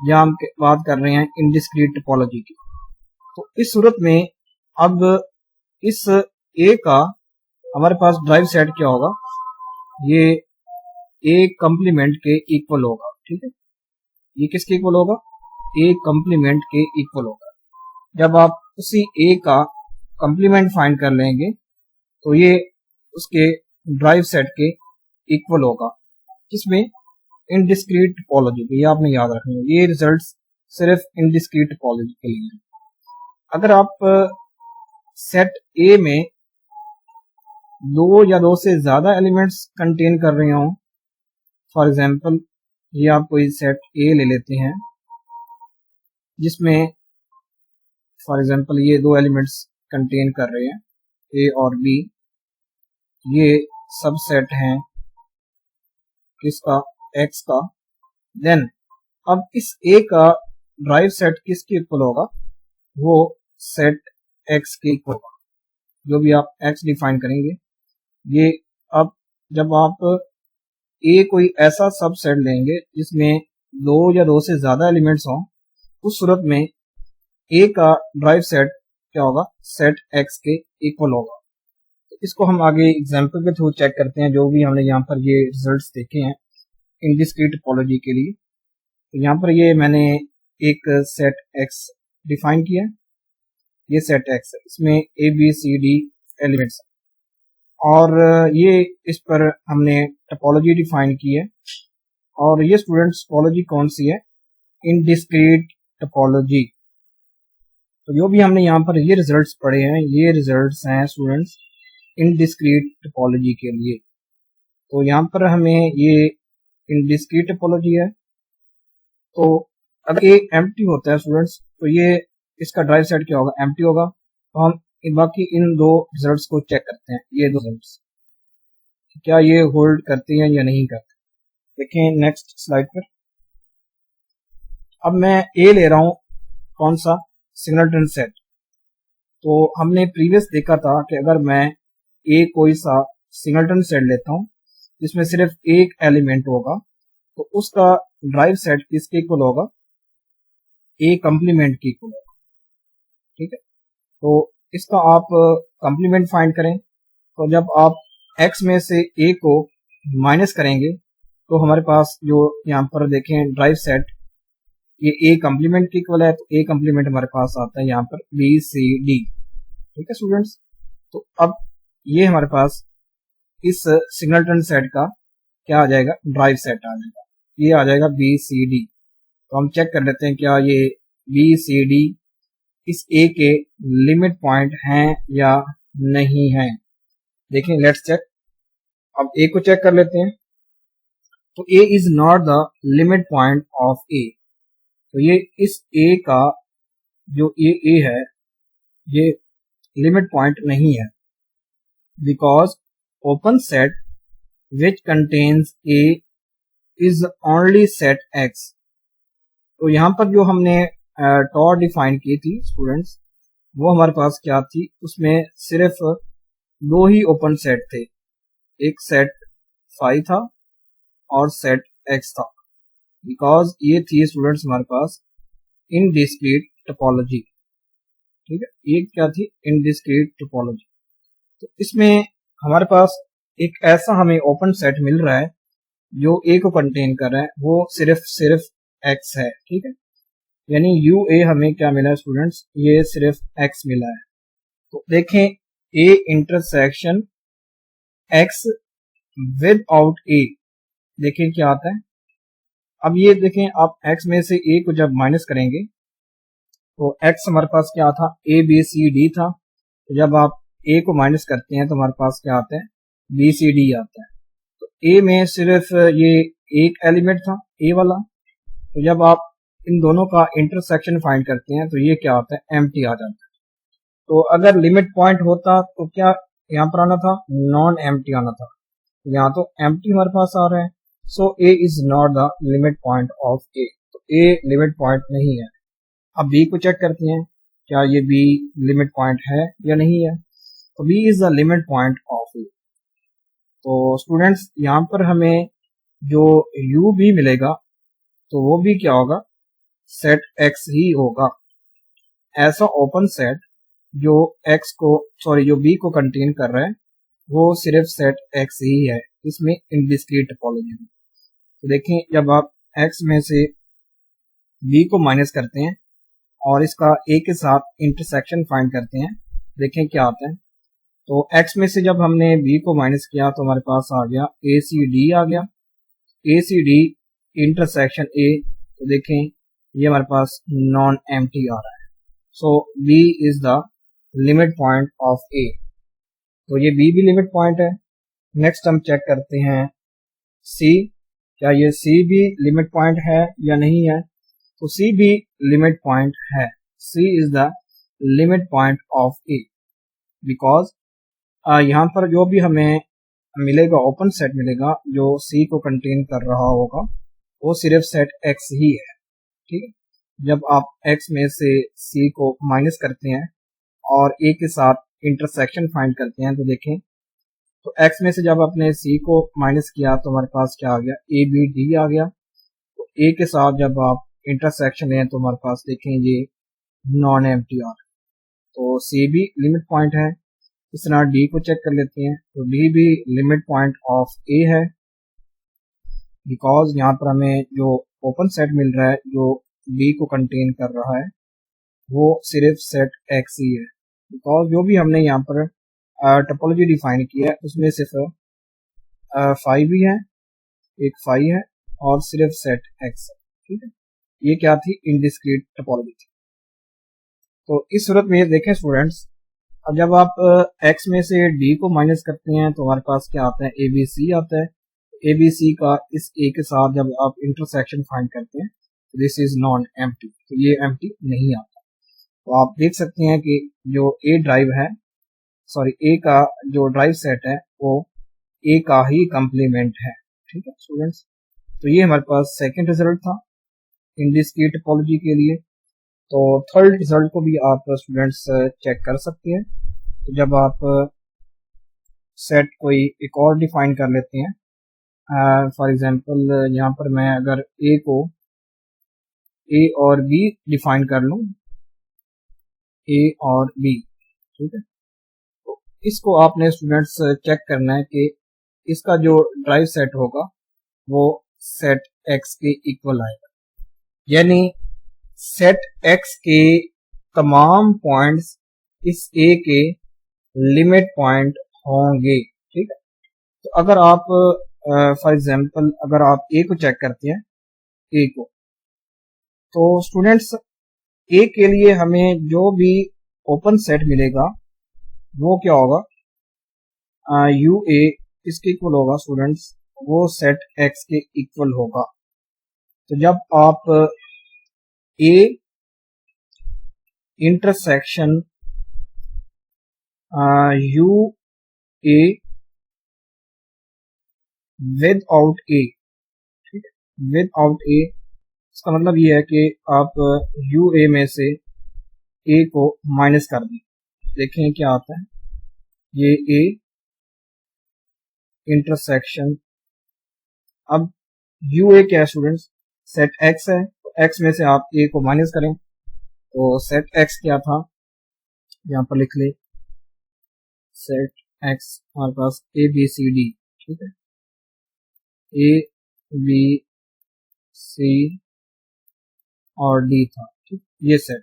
[SPEAKER 1] यहाँ हम बात कर रहे हैं इनडिस्क्रीट टोपोलॉजी की। तो इस सूरत में अब इस ए का हमारे पास ड्राइव सेट क्या होगा, ये ए कॉम्प्लीमेंट के इक्वल होगा। ठीक है, ये किसके इक्वल होगा, ए कॉम्प्लीमेंट के इक्वल होगा। जब आप उसी ए का कॉम्प्लीमेंट फाइंड कर लेंगे तो ये उसके ड्राइव सेट के इक्वल होगा, जिसमें इनडिस्क्रीट टोपोलॉजी, ये आपने याद रखना है, ये रिजल्ट्स सिर्फ इनडिस्क्रीट टोपोलॉजी के लिए। अगर आप सेट ए में दो या दो से ज्यादा एलिमेंट्स कंटेन कर रहे हो, फॉर एग्जांपल ये आप कोई सेट ए ले लेते हैं जिसमें फॉर एग्जांपल ये दो एलिमेंट्स कंटेन कर रहे हैं, ए और बी, ये सबसेट हैं किसका, एक्स का। देन अब इस ए का ड्राइव सेट किसके इक्वल होगा, वो सेट एक्स के इक्वल होगा, जो भी आप एक्स डिफाइन करेंगे। ये अब जब आप ए कोई ऐसा सबसेट लेंगे जिसमें दो या दो से ज्यादा एलिमेंट्स हों, उस सूरत में ए का ड्राइव सेट क्या होगा, सेट एक्स के इक्वल होगा। तो इसको हम आगे एग्जांपल के थ्रू चेक करते हैं, जो भी हमने यहाँ पर ये रिजल्ट्स देखे हैं इनडिस्क्रीट टोपोलॉजी के लिए। तो यहाँ पर ये मैंने एक सेट एक्स डिफाइन किया, ये सेट एक्स है, इसमें A B C D elements, और ये इस पर हमने टोपोलॉजी डिफाइन की है। और ये स्टूडेंट्स टोपोलॉजी कौन सी है, इनडिस्क्रीट टोपोलॉजी। तो जो भी हमने यहाँ पर ये रिजल्ट्स पढ़े हैं, ये रिजल्ट्स हैं स्टूडेंट्स इनडिस्क्रीट टोपोलॉजी के लिए। तो यहाँ पर हमें ये इनडिस्क्रीट टोपोलॉजी है। तो अगर ये एम्प्टी होता है स्टूडेंट्स, तो ये इसका ड्राइव सेट क्या होगा, एम्प्टी होगा। तो हम बाकी इन दो रिजल्ट्स को चेक करते हैं, ये दो रिजल्ट्स क्या ये होल्ड करते हैं या नहीं करते। देखें नेक्स्ट स्लाइड पर। अब मैं ए ले रहा हूं, कौन सा, सिंगलटन सेट। तो हमने प्रीवियस देखा था कि अगर मैं ए कोई सा सिंगलटन सेट लेता हूं जिसमें सिर्फ एक एलिमेंट होगा, तो उसका ड्राइव सेट किसके इक्वल होगा, ए कॉम्प्लीमेंट के इक्वल होगा। ठीक है, तो इसका आप कॉम्प्लीमेंट फाइंड करें। तो जब आप एक्स में से ए को माइनस करेंगे तो हमारे पास जो यहाँ पर देखें ड्राइव सेट, ये ए कॉम्प्लीमेंट के इक्वल है, तो ए कॉम्प्लीमेंट हमारे पास आता है यहाँ पर बी सी डी। ठीक है स्टूडेंट्स, तो अब ये हमारे पास इस सिंगलटन सेट का क्या आ जाएगा, ड्राइव सेट आ जाएगा, ये आ जाएगा बी सी डी। तो हम चेक कर लेते हैं क्या ये बी सी डी इस ए के लिमिट पॉइंट हैं या नहीं है। देखें लेट्स चेक। अब ए को चेक कर लेते हैं। तो A is not the limit point of A. तो ये इस ए का जो ए है ये लिमिट पॉइंट नहीं है, because open set which contains A is only set X. तो यहां पर जो हमने टॉर डिफाइन की थी स्टूडेंट्स, वो हमारे पास क्या थी, उसमें सिर्फ दो ही ओपन सेट थे, एक सेट फाई था और सेट एक्स था, बिकॉज ये थी स्टूडेंट्स हमारे पास इनडिस्क्रीट टोपोलॉजी। ठीक है, ये क्या थी, इनडिस्क्रीट टोपोलॉजी। तो इसमें हमारे पास एक ऐसा हमें ओपन सेट मिल रहा है जो ए को कंटेन कर रहा है, वो सिर्फ एक्स है। ठीक है, यानी यू ए हमें क्या मिला है स्टूडेंट्स, ये सिर्फ एक्स मिला है। तो देखें A intersection X without A, देखें क्या आता है। अब ये देखें आप एक्स में से ए को जब माइनस करेंगे तो एक्स हमारे पास क्या था, ए बी सी डी था। तो जब आप ए को माइनस करते हैं तो हमारे पास क्या आता है, बी सी डी आता है। तो ए में सिर्फ ये एक एलिमेंट था, ए वाला। तो जब आप इन दोनों का इंटरसेक्शन फाइंड करते हैं तो ये क्या आता है, एम्प्टी आ जाता है। तो अगर लिमिट पॉइंट होता तो क्या यहाँ पर आना था, नॉन एम्प्टी आना था। यहाँ तो एम्प्टी हमारे पास आ रहा है। So A is not the limit point of A. तो ए लिमिट पॉइंट नहीं है। अब बी को चेक करते हैं, क्या ये बी लिमिट पॉइंट है या नहीं है। तो B is the limit point of A. तो स्टूडेंट्स यहाँ पर हमें जो यू बी मिलेगा तो वो भी क्या होगा, सेट एक्स ही होगा। ऐसा ओपन सेट जो जो बी को कंटेन कर रहा है वो सिर्फ सेट एक्स ही है, इसमें इनडिस्क्रीट टोपोलॉजी है। तो देखें, जब आप एक्स में से बी को माइनस करते हैं और इसका ए के साथ इंटरसेक्शन फाइंड करते हैं, देखें क्या आता है। तो एक्स में से जब हमने बी को माइनस किया तो हमारे पास आ गया ए सी डी आ गया, ए सी डी इंटरसेक्शन ए। तो देखें ये हमारे पास नॉन एम्प्टी आ रहा है। So B is the limit point of A. तो ये बी भी लिमिट पॉइंट है। नेक्स्ट हम चेक करते हैं सी, क्या ये सी भी लिमिट पॉइंट है या नहीं है। तो सी भी लिमिट पॉइंट है। C is the limit point of A, because यहाँ पर जो भी हमें मिलेगा, ओपन सेट मिलेगा जो सी को कंटेन कर रहा होगा, वो सिर्फ सेट एक्स ही है। ठीक है, जब आप एक्स में से सी को माइनस करते हैं और ए के साथ इंटरसेक्शन फाइंड करते हैं, तो देखें, तो एक्स में से जब आपने सी को माइनस किया तो हमारे पास क्या आ गया, ए बी डी आ गया। तो ए के साथ जब आप इंटरसेक्शन लें तो हमारे पास देखें ये नॉन एम्प्टी आ रहा है। तो सी भी लिमिट पॉइंट है। इस तरह डी को चेक कर लेते हैं, तो डी भी लिमिट पॉइंट ऑफ ए है, बिकॉज यहाँ पर हमें जो ओपन सेट मिल रहा है जो डी को कंटेन कर रहा है वो सिर्फ सेट एक्स ही है। बिकॉज जो भी हमने यहाँ पर टोपोलॉजी डिफाइन की है उसमें सिर्फ 5 भी है, एक 5 है और सिर्फ सेट एक्स है। ठीक है, ये क्या थी, इनडिस्क्रीट टोपोलॉजी थी। तो इस सूरत में देखें स्टूडेंट्स, जब आप x में से d को माइनस करते हैं तो हमारे पास क्या आता है, ए बी सी आता है। ए बी सी का इस a के साथ जब आप इंटरसेक्शन फाइंड करते हैं तो दिस इज नॉन एम्प्टी, तो ये एम्प्टी नहीं आता। तो आप देख सकते हैं कि जो ए का जो ड्राइव सेट है वो ए का ही कंप्लीमेंट है। ठीक है स्टूडेंट्स, तो ये हमारे पास सेकेंड रिजल्ट था इनडिस्क्रीट टोपोलॉजी के लिए। तो थर्ड रिजल्ट को भी आप स्टूडेंट्स चेक कर सकते हैं। तो जब आप सेट कोई एक और डिफाइन कर लेते हैं, फॉर एग्जांपल यहाँ पर मैं अगर ए को ए और बी डिफाइन कर लूँ, ए और बी, ठीक है, तो इसको आपने स्टूडेंट्स चेक करना है कि इसका जो ड्राइव सेट होगा वो सेट एक्स के इक्वल आएगा, यानी सेट एक्स के तमाम पॉइंट्स इस ए के लिमिट पॉइंट होंगे। ठीक है, तो अगर आप फॉर एग्जांपल अगर आप ए को चेक करते हैं, ए को, तो स्टूडेंट्स ए के लिए हमें जो भी ओपन सेट मिलेगा वो क्या होगा, यू ए इसके इक्वल होगा स्टूडेंट्स, वो सेट एक्स के इक्वल होगा। तो जब आप A intersection U A without A, ठीक है, विद आउट ए, इसका मतलब ये है कि आप यू ए में से ए को माइनस कर दें। देखें क्या आता है, ये ए इंटरसेक्शन, अब यू ए क्या है स्टूडेंट्स, सेट एक्स है, तो एक्स में से आप ए को माइनस करें, तो सेट एक्स क्या था, यहाँ पर लिख ले, सेट एक्स हमारे पास ए बी सी डी, ठीक है, ए बी सी और डी था, ठीक, ये सेट,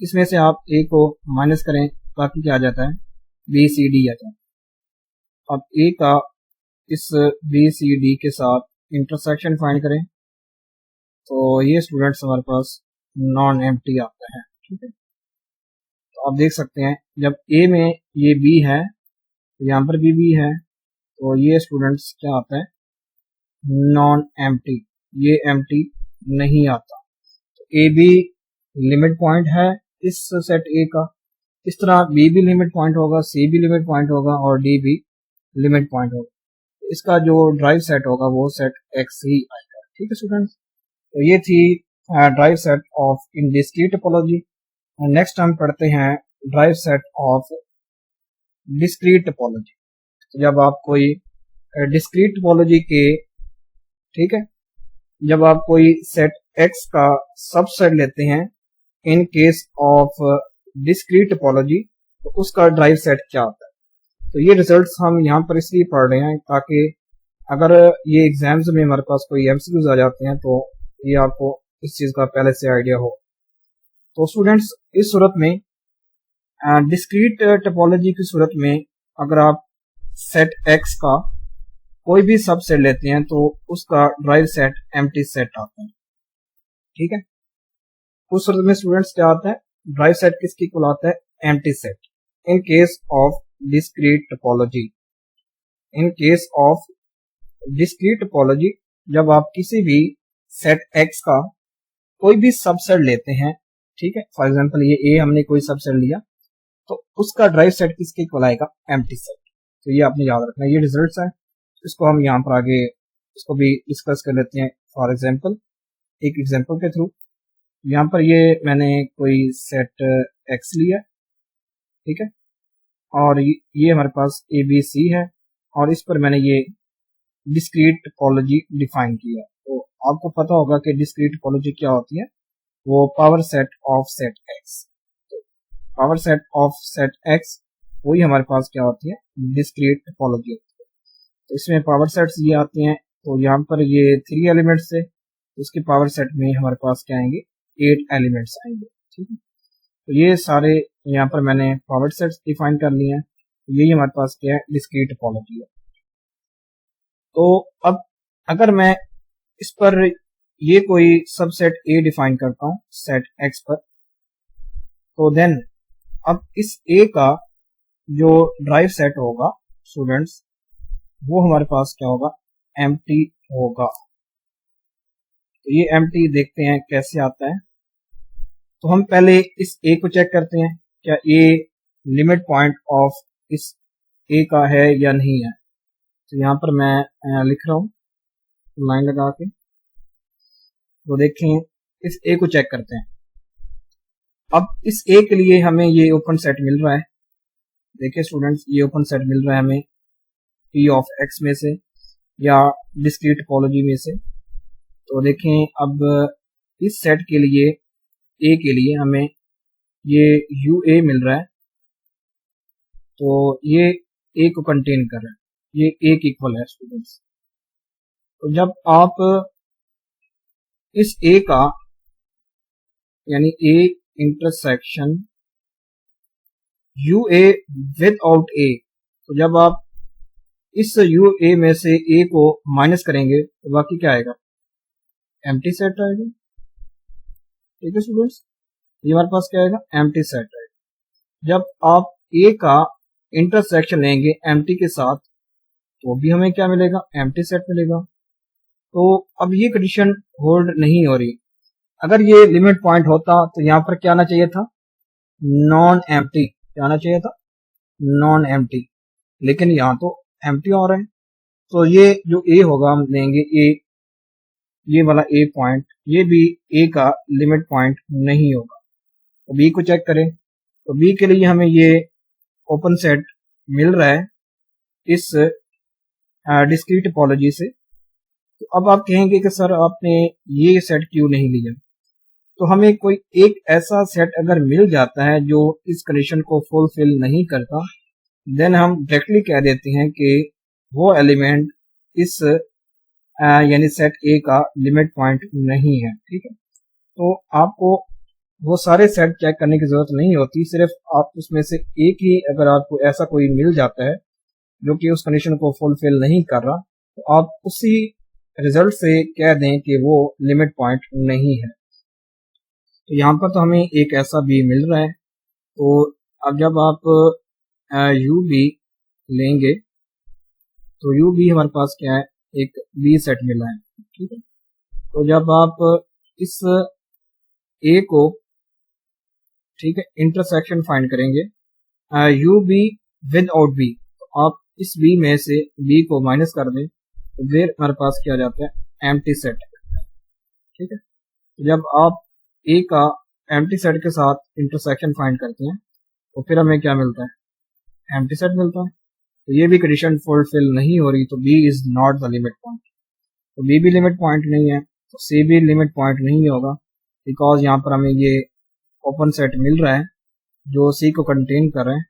[SPEAKER 1] इसमें से आप ए को माइनस करें, बाकी क्या आ जाता है, बी सी डी आता है। अब ए का इस बी सी डी के साथ इंटरसेक्शन फाइंड करें, तो ये स्टूडेंट्स हमारे पास नॉन एम्प्टी आता है। ठीक है, तो आप देख सकते हैं जब ए में ये बी है तो यहाँ पर भी है, तो ये स्टूडेंट्स क्या आता है, नॉन एम्प्टी, ये एम्प्टी नहीं आता। तो ए बी लिमिट पॉइंट है इस सेट ए का, इस तरह बी भी लिमिट पॉइंट होगा, सी भी लिमिट पॉइंट होगा और डी भी लिमिट पॉइंट होगा। इसका जो ड्राइव सेट होगा वो सेट एक्स ही आएगा। ठीक है स्टूडेंट्स, तो ये थी derived set of indiscrete topology. Next हम पढ़ते हैं derived set of discrete topology. जब आप कोई डिस्क्रीट टोपोलॉजी के, ठीक है, जब आप कोई सेट एक्स का सबसेट लेते हैं in case of discrete topology तो उसका ड्राइव सेट क्या होता है। तो ये रिजल्ट्स हम यहाँ पर इसलिए पढ़ रहे हैं ताकि अगर ये एग्जाम्स में हमारे पास कोई एमसीक्यूज आ जाते हैं तो ये आपको इस चीज का पहले से आइडिया हो। तो स्टूडेंट्स इस सूरत में डिस्क्रीट टोपोलॉजी की सूरत में अगर आप सेट एक्स का कोई भी सबसेट लेते हैं तो उसका ड्राइव सेट एम्प्टी सेट आता है। ठीक है, उस सूरत में स्टूडेंट्स क्या आता है, ड्राइव सेट किसकी कहलाता है, empty set. In case of discrete topology, in case of discrete topology जब आप किसी भी सेट एक्स का कोई भी सबसेट लेते हैं, ठीक है, फॉर एग्जांपल ये ए हमने कोई सबसेट लिया तो उसका ड्राइव सेट किसके कहलाएगा, एम्प्टी सेट। तो ये आपने याद रखना, ये रिजल्ट्स है, इसको हम यहाँ पर आगे इसको भी डिस्कस कर लेते हैं। फॉर एग्जांपल एक एग्जांपल के थ्रू, यहाँ पर ये मैंने कोई सेट एक्स लिया, ठीक है, और ये हमारे पास ए बी सी है और इस पर मैंने ये डिस्क्रीट टोपोलॉजी डिफाइन किया। तो आपको पता होगा कि डिस्क्रीट टोपोलॉजी क्या होती है, वो power set of set X. तो power set of set X वही हमारे पास क्या होती है, डिस्क्रीट टोपोलॉजी होती है। तो इसमें पावर सेट्स ये आते हैं, तो यहाँ पर ये 3 एलिमेंट्स से उसके पावर सेट में हमारे पास क्या आएंगे, 8 एलिमेंट्स आएंगे। ठीक है, तो ये सारे यहाँ पर मैंने पावर सेट्स डिफाइन कर लिए हैं। यही हमारे पास क्या है, डिस्क्रीट टोपोलॉजी है। तो अब अगर मैं इस पर ये कोई सबसेट ए डिफाइन करता हूं सेट एक्स पर, तो देन अब इस ए का जो ड्राइव सेट होगा स्टूडेंट्स, वो हमारे पास क्या होगा, एम्प्टी होगा। तो ये एम्प्टी देखते हैं कैसे आता है। तो हम पहले इस ए को चेक करते हैं, क्या ए लिमिट पॉइंट ऑफ इस ए का है या नहीं है। तो यहाँ पर मैं लिख रहा हूं लाइन लगा के, तो देखें इस ए को चेक करते हैं। अब इस ए के लिए हमें ये ओपन सेट मिल रहा है, देखिए स्टूडेंट्स ये ओपन सेट मिल रहा है हमें पी ऑफ एक्स में से या डिस्क्रीट टोपोलॉजी में से। तो देखें अब इस सेट के लिए ए के लिए हमें ये यू ए मिल रहा है, तो ये ए को कंटेन कर रहा है, ये ए के इक्वल है स्टूडेंट्स। तो जब आप इस ए का यानी ए इंटरसेक्शन यू ए विदाउट ए, तो जब आप इस यू ए में से ए को माइनस करेंगे तो बाकी क्या आएगा, एम्प्टी सेट आएगा। ठीक है स्टूडेंट्स, ये हमारे पास क्या आएगा, एम्प्टी सेट आएगा। जब आप ए का इंटरसेक्शन लेंगे एम्प्टी के साथ तो भी हमें क्या मिलेगा, एम्प्टी सेट मिलेगा। तो अब ये कंडीशन होल्ड नहीं हो रही। अगर ये लिमिट पॉइंट होता तो यहाँ पर क्या आना चाहिए था, नॉन एम्प्टी, क्या आना चाहिए था, नॉन एम्प्टी, लेकिन यहाँ तो एम्प्टी हो रहा है। तो ये जो ए होगा हम लेंगे ए, ये वाला ए पॉइंट, ये भी ए का लिमिट पॉइंट नहीं होगा। तो बी को चेक करें, तो बी के लिए हमें ये ओपन सेट मिल रहा है इस डिस्क्रीट टोपोलॉजी से। तो अब आप कहेंगे कि सर आपने ये सेट क्यों नहीं लिया। तो हमें कोई एक ऐसा सेट अगर मिल जाता है जो इस कंडीशन को फुलफिल नहीं करता, देन हम डायरेक्टली कह देते हैं कि वो एलिमेंट इस यानी सेट ए का लिमिट पॉइंट नहीं है। ठीक है, तो आपको वो सारे सेट चेक करने की जरूरत नहीं होती, सिर्फ आप उसमें से एक ही अगर आपको ऐसा कोई मिल जाता है जो कि उस कंडीशन को फुलफिल नहीं कर रहा, तो आप उसी रिजल्ट से कह दें कि वो लिमिट पॉइंट नहीं है। तो यहाँ पर तो हमें एक ऐसा बी मिल रहा है। तो अब जब आप यू बी लेंगे तो यू बी हमारे पास क्या है, एक बी सेट मिला है। ठीक है, तो जब आप इस ए को, ठीक है, इंटरसेक्शन फाइंड करेंगे यू बी विदाउट बी, तो आप इस बी में से बी को माइनस कर दें तो फिर हमारे पास क्या जाता है, एम्प्टी सेट। ठीक है, तो जब आप ए का एम्प्टी सेट के साथ इंटरसेक्शन फाइंड करते हैं तो फिर हमें क्या मिलता है, एम्प्टी सेट मिलता है। तो ये भी कंडीशन फुलफिल नहीं हो रही, तो B is not the limit point. तो बी भी लिमिट पॉइंट नहीं है, तो सी भी लिमिट पॉइंट नहीं होगा, बिकॉज यहाँ पर हमें ये ओपन सेट मिल रहा है जो सी को कंटेन कर रहे हैं।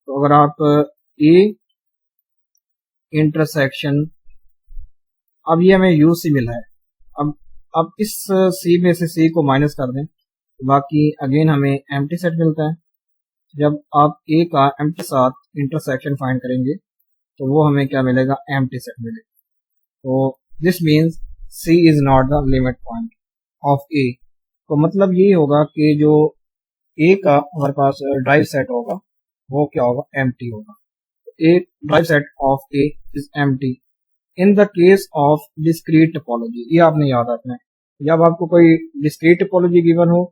[SPEAKER 1] तो अगर आप ए इंटरसेक्शन, अब ये हमें यू सी मिला है, अब इस सी में से सी को माइनस कर दें तो बाकी अगेन हमें एम्प्टी सेट मिलता है। जब आप ए का एम्प्टी साथ इंटरसेक्शन फाइंड करेंगे तो वो हमें क्या मिलेगा, एम्प्टी सेट मिलेगा। तो this means C is not the limit point of A. तो मतलब ये होगा कि जो ए का हमारे पास ड्राइव सेट होगा वो क्या होगा, एम्प्टी होगा। A derived set of A is empty in the case of discrete topology. ये आपने याद रखना है। जब आपको कोई डिस्क्रीट टोपोलॉजी गिवन हो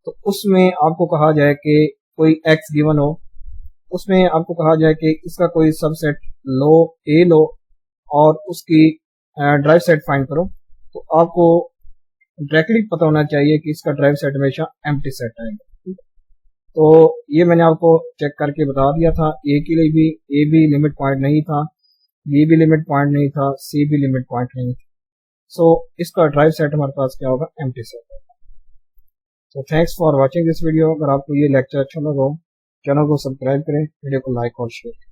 [SPEAKER 1] तो उसमें आपको कहा जाए कि कोई एक्स गिवन हो, उसमें आपको कहा जाए कि इसका कोई सबसेट लो, ए लो और उसकी ड्राइव सेट फाइंड करो, तो आपको डायरेक्टली पता होना चाहिए कि इसका ड्राइव सेट हमेशा एम्प्टी सेट आएगा। तो ये मैंने आपको चेक करके बता दिया था। ए के लिए भी ए भी लिमिट पॉइंट नहीं था, बी भी लिमिट पॉइंट नहीं था, सी भी लिमिट पॉइंट नहीं था। सो इसका ड्राइव सेट हमारे पास क्या होगा, एम्प्टी सेट होगा। So thanks for watching this video. अगर आपको ये लेक्चर अच्छा लगा हो, चैनल को सब्सक्राइब करें, वीडियो को लाइक और शेयर करें।